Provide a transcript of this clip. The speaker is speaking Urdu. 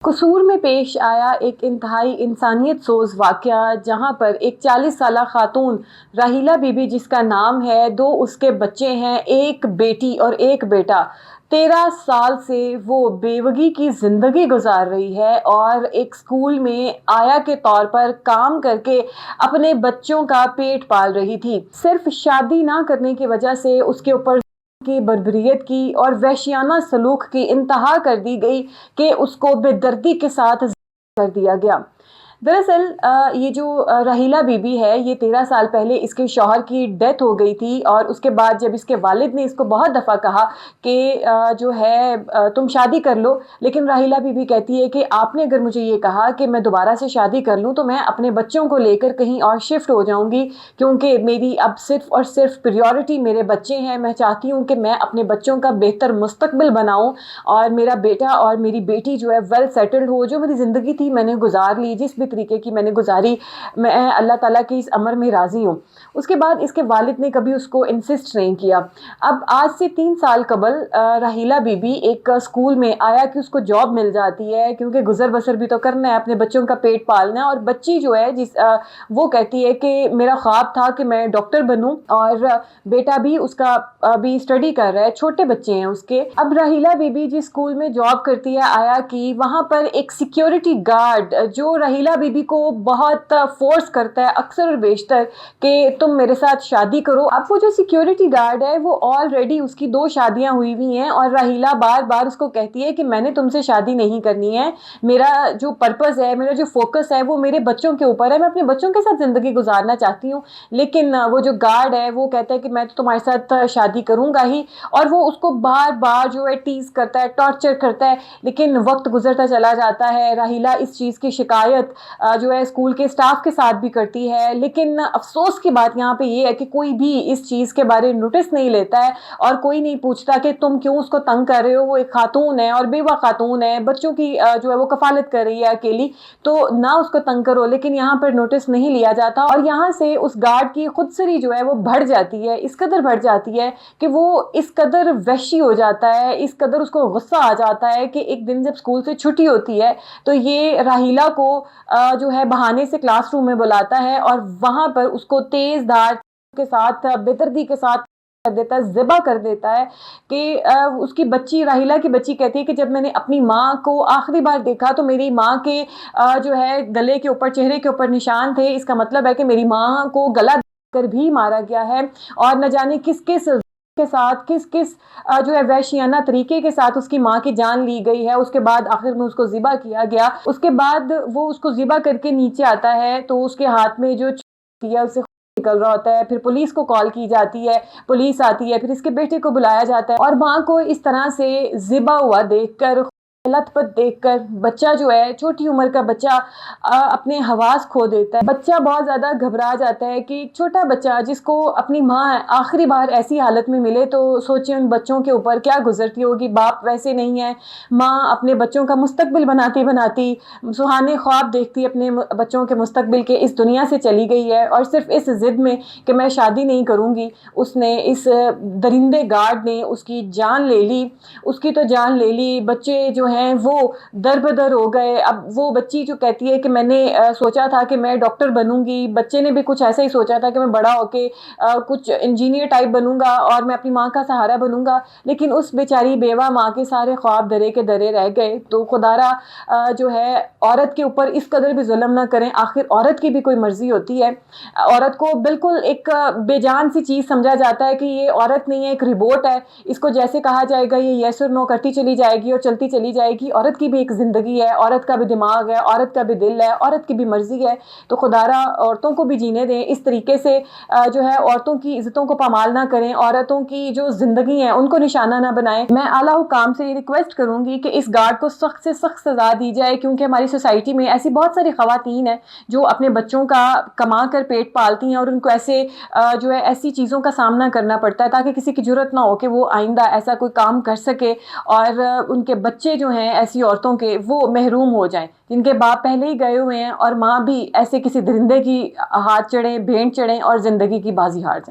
قصور میں پیش آیا ایک انتہائی انسانیت سوز واقعہ، جہاں پر ایک 40 سالہ خاتون راحیلہ بی بی، جس کا نام ہے، 2 اس کے بچے ہیں، ایک بیٹی اور ایک بیٹا، 13 سال سے وہ بیوگی کی زندگی گزار رہی ہے اور ایک اسکول میں آیا کے طور پر کام کر کے اپنے بچوں کا پیٹ پال رہی تھی۔ صرف شادی نہ کرنے کی وجہ سے اس کے اوپر کی بربریت کی اور وحشیانہ سلوک کی انتہا کر دی گئی کہ اس کو بے دردی کے ساتھ کر دیا گیا۔ دراصل یہ جو راحیلہ بی بی ہے، یہ 13 سال پہلے اس کے شوہر کی ڈیتھ ہو گئی تھی، اور اس کے بعد جب اس کے والد نے اس کو بہت دفعہ کہا کہ جو ہے تم شادی کر لو، لیکن راحیلہ بی بی کہتی ہے کہ آپ نے اگر مجھے یہ کہا کہ میں دوبارہ سے شادی کر لوں تو میں اپنے بچوں کو لے کر کہیں اور شفٹ ہو جاؤں گی، کیونکہ میری اب صرف اور صرف پریورٹی میرے بچے ہیں۔ میں چاہتی ہوں کہ میں اپنے بچوں کا بہتر مستقبل بناؤں اور میرا بیٹا اور میری بیٹی جو ہے ویل سیٹلڈ ہو۔ جو میری زندگی تھی میں نے گزار لی، جس بھی طریقے کی میں نے گزاری، میں اللہ تعالیٰ کی اس امر میں راضی ہوں۔ اس کے بعد اس کے والد نے کبھی اس کو انسسٹ نہیں کیا۔ اب آج سے 3 سال قبل راحیلہ بی بی ایک اسکول میں آیا کہ اس کو جاب مل جاتی ہے، کیونکہ گزر بسر بھی تو کرنا ہے، اپنے بچوں کا پیٹ پالنا ہے، اور بچی جو ہے وہ کہتی ہے کہ میرا خواب تھا کہ میں ڈاکٹر بنوں، اور بیٹا بھی اس کا بھی اسٹڈی کر رہا ہے، چھوٹے بچے ہیں اس کے۔ اب راحیلہ بی بی جس اسکول میں جاب کرتی ہے آیا کی، وہاں پر ایک سیکیورٹی گارڈ جو راحیلہ بی بی کو بہت فورس کرتا ہے اکثر اور بیشتر کہ تم میرے ساتھ شادی کرو۔ اب وہ جو سیکیورٹی گارڈ ہے وہ آلریڈی اس کی 2 شادیاں ہوئی ہیں، اور راحیلہ بار بار اس کو کہتی ہے کہ میں نے تم سے شادی نہیں کرنی ہے، میرا جو پرپز ہے، میرا جو فوکس ہے وہ میرے بچوں کے اوپر ہے، میں اپنے بچوں کے ساتھ زندگی گزارنا چاہتی ہوں۔ لیکن وہ جو گارڈ ہے وہ کہتا ہے کہ میں تو تمہارے ساتھ شادی کروں گا ہی، اور وہ اس کو بار بار جو ہے ٹیز کرتا ہے، ٹارچر کرتا ہے۔ لیکن وقت گزرتا چلا جاتا ہے، راحیلہ اس چیز کی شکایت جو ہے اسکول کے اسٹاف کے ساتھ بھی کرتی ہے، لیکن افسوس کی بات یہاں پہ یہ ہے کہ کوئی بھی اس چیز کے بارے نوٹس نہیں لیتا ہے، اور کوئی نہیں پوچھتا کہ تم کیوں اس کو تنگ کر رہے ہو۔ وہ ایک خاتون ہے اور بیوہ خاتون ہے، بچوں کی جو ہے وہ کفالت کر رہی ہے اکیلی، تو نہ اس کو تنگ کرو، لیکن یہاں پر نوٹس نہیں لیا جاتا، اور یہاں سے اس گارڈ کی خود سری جو ہے وہ بڑھ جاتی ہے، اس قدر بڑھ جاتی ہے کہ وہ اس قدر وحشی ہو جاتا ہے، اس قدر اس کو غصہ آ جاتا ہے کہ ایک دن جب اسکول سے چھٹی ہوتی ہے تو یہ راحیلہ کو جو ہے بہانے سے کلاس روم میں بلاتا ہے، اور وہاں پر اس کو تیز دھار کے ساتھ بے دردی کے ساتھ کر دیتا ہے، ذبح کر دیتا ہے کہ اس کی بچی، راحیلہ کی بچی کہتی ہے کہ جب میں نے اپنی ماں کو آخری بار دیکھا تو میری ماں کے جو ہے گلے کے اوپر، چہرے کے اوپر نشان تھے، اس کا مطلب ہے کہ میری ماں کو گلا کر بھی مارا گیا ہے، اور نہ جانے کس کس کے ساتھ، کس جو ہے وحشیانہ طریقے کے ساتھ اس کی ماں کی جان لی گئی ہے۔ اس کے بعد آخر میں اس کو ذبح کیا گیا۔ اس کے بعد وہ اس کو ذبح کر کے نیچے آتا ہے تو اس کے ہاتھ میں جو چھری ہے اسے نکل رہا ہوتا ہے، پھر پولیس کو کال کی جاتی ہے، پولیس آتی ہے، پھر اس کے بیٹے کو بلایا جاتا ہے، اور ماں کو اس طرح سے ذبح ہوا دیکھ کر، لت پت دیکھ کر، بچہ جو ہے، چھوٹی عمر کا بچہ اپنے حواس کھو دیتا ہے۔ بچہ بہت زیادہ گھبرا جاتا ہے کہ ایک چھوٹا بچہ جس کو اپنی ماں آخری بار ایسی حالت میں ملے تو سوچیں ان بچوں کے اوپر کیا گزرتی ہوگی۔ باپ ویسے نہیں ہے، ماں اپنے بچوں کا مستقبل بناتی بناتی، سہانے خواب دیکھتی اپنے بچوں کے مستقبل کے، اس دنیا سے چلی گئی ہے، اور صرف اس ضد میں کہ میں شادی نہیں کروں گی، اس نے، اس درندے گارڈ نے اس کی جان لے لی۔ اس کی تو جان لے لی، بچے جو ہیں وہ در بدر ہو گئے۔ اب وہ بچی جو کہتی ہے کہ میں نے سوچا تھا کہ میں ڈاکٹر بنوں گی، بچے نے بھی کچھ ایسا ہی سوچا تھا کہ میں بڑا ہو کے کچھ انجینئر ٹائپ بنوں گا اور میں اپنی ماں کا سہارا بنوں گا، لیکن اس بیچاری بیوہ ماں کے سارے خواب درے کے درے رہ گئے۔ تو خدا را جو ہے عورت کے اوپر اس قدر بھی ظلم نہ کریں، آخر عورت کی بھی کوئی مرضی ہوتی ہے۔ عورت کو بالکل ایک بے جان سی چیز سمجھا جاتا ہے کہ یہ عورت نہیں ہے، ایک روبوٹ ہے، اس کو جیسے کہا جائے گا یہ یس اور نو کرتی چلی جائے گی اور چلتی چلی جائے گی۔ عورت کی بھی ایک زندگی ہے، عورت کا بھی دماغ ہے، عورت کا بھی دل ہے، عورت کی بھی مرضی ہے، تو خدا را عورتوں کو بھی جینے دیں اس طریقے سے، جو ہے عورتوں کی عزتوں کو پامال نہ کریں، عورتوں کی جو زندگی ہیں ان کو نشانہ نہ بنائیں۔ میں اعلیٰ حکام سے یہ ریکویسٹ کروں گی کہ اس گارڈ کو سخت سے سخت سزا دی جائے، کیونکہ ہماری سوسائٹی میں ایسی بہت ساری خواتین ہیں جو اپنے بچوں کا کما کر پیٹ پالتی ہیں، اور ان کو ایسے جو ہے ایسی چیزوں کا سامنا کرنا پڑتا ہے تاکہ کسی کی جرات نہ ہو کہ وہ آئندہ ایسا کوئی کام کر سکے، اور ان کے بچے جو ہیں ایسی عورتوں کے وہ محروم ہو جائیں جن کے باپ پہلے ہی گئے ہوئے ہیں، اور ماں بھی ایسے کسی درندے کی ہاتھ چڑھیں، بھینٹ چڑھیں اور زندگی کی بازی ہار جائیں۔